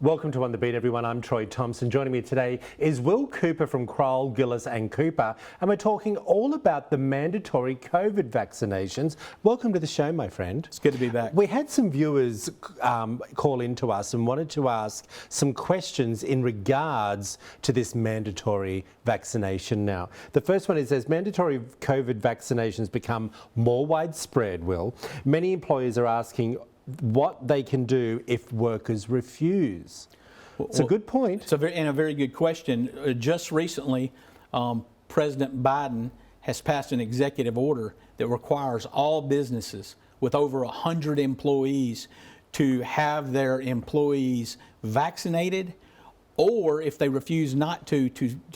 Welcome to On the Beat, everyone. I'm Troy Thompson. Joining me today is Will Cooper from Crowell Gillis Cooper, and we're talking all about the mandatory COVID vaccinations. Welcome to the show, my friend. It's good to be back. We had some viewers call in to us and wanted to ask some questions in regards to this mandatory vaccination now. The first one is, as mandatory COVID vaccinations become more widespread, Will, many employers are asking what they can do if workers refuse. It's a good point. It's a very good question. Just recently, President Biden has passed an executive order that requires all businesses with over 100 employees to have their employees vaccinated, or if they refuse not to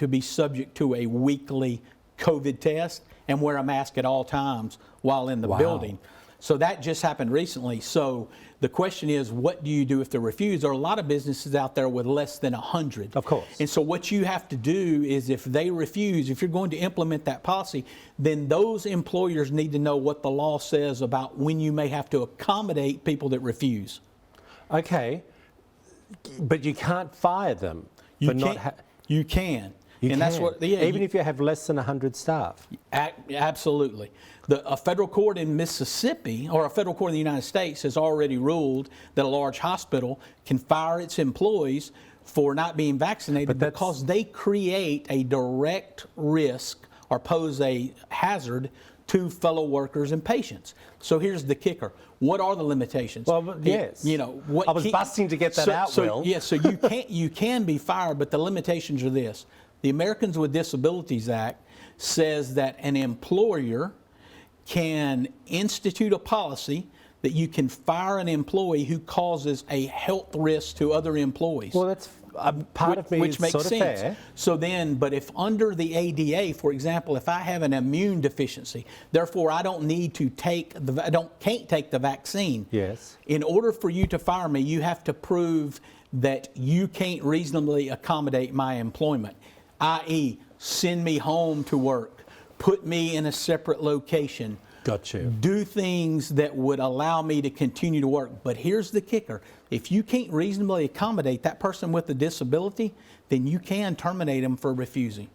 be subject to a weekly COVID test and wear a mask at all times while in the building. So that just happened recently. So the question is, what do you do if they refuse? There are a lot of businesses out there with less than 100. Of course. And so what you have to do is, if they refuse, if you're going to implement that policy, then those employers need to know what the law says about when you may have to accommodate people that refuse. Okay, but you can't fire them for not. You can. That's what. Yeah, even if you have less than 100 staff. Absolutely. A federal court in Mississippi, or a federal court in the United States, has already ruled that a large hospital can fire its employees for not being vaccinated because they create a direct risk or pose a hazard to fellow workers and patients. So here's the kicker. What are the limitations? Well, yes. You know, I was busting to get that out, Will. Yes, so you can be fired, but the limitations are this. The Americans with Disabilities Act says that an employer can institute a policy that you can fire an employee who causes a health risk to other employees. Well, that's part of me, which makes sort of sense. Fair. So then, but if under the ADA, for example, if I have an immune deficiency, therefore I don't need to can't take the vaccine. Yes. In order for you to fire me, you have to prove that you can't reasonably accommodate my employment, i.e., send me home to work, put me in a separate location. Got you. Do things that would allow me to continue to work. But here's the kicker. If you can't reasonably accommodate that person with a disability, then you can terminate them for refusing.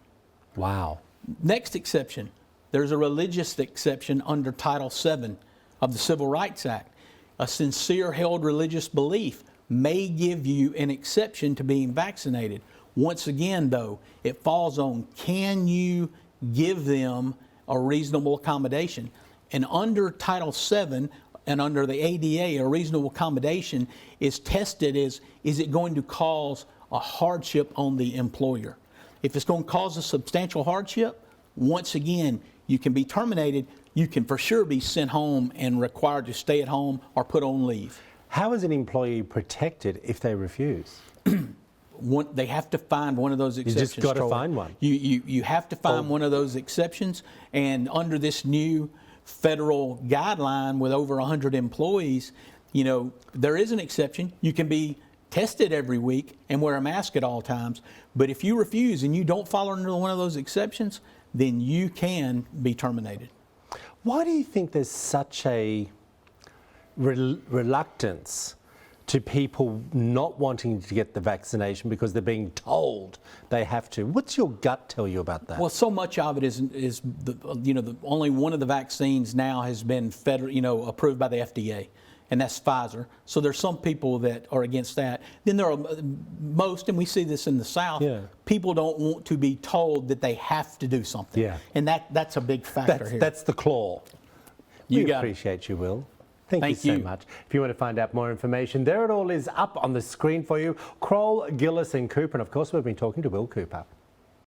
Wow. Next exception. There's a religious exception under Title VII of the Civil Rights Act. A sincere held religious belief may give you an exception to being vaccinated. Once again, though, it falls on, can you give them a reasonable accommodation? And under Title VII and under the ADA, a reasonable accommodation is tested as, is it going to cause a hardship on the employer? If it's going to cause a substantial hardship, once again, you can be terminated. You can for sure be sent home and required to stay at home or put on leave. How is an employee protected if they refuse? They have to find one of those exceptions. You just got to find one. You have to find one of those exceptions, and under this new federal guideline with over 100 employees, you know, there is an exception. You can be tested every week and wear a mask at all times, but if you refuse and you don't follow under one of those exceptions, then you can be terminated. Why do you think there's such a reluctance to people not wanting to get the vaccination because they're being told they have to? What's your gut tell you about that? Well, so much of it is only one of the vaccines now has been approved by the FDA, and that's Pfizer. So there's some people that are against that. Then there are most, and we see this in the South, people don't want to be told that they have to do something. Yeah. And that's a big factor here. That's the claw. We appreciate you, Will. Thank you so much. If you want to find out more information, there it all is up on the screen for you. Crowell, Gillis Cooper, and of course we've been talking to Will Cooper.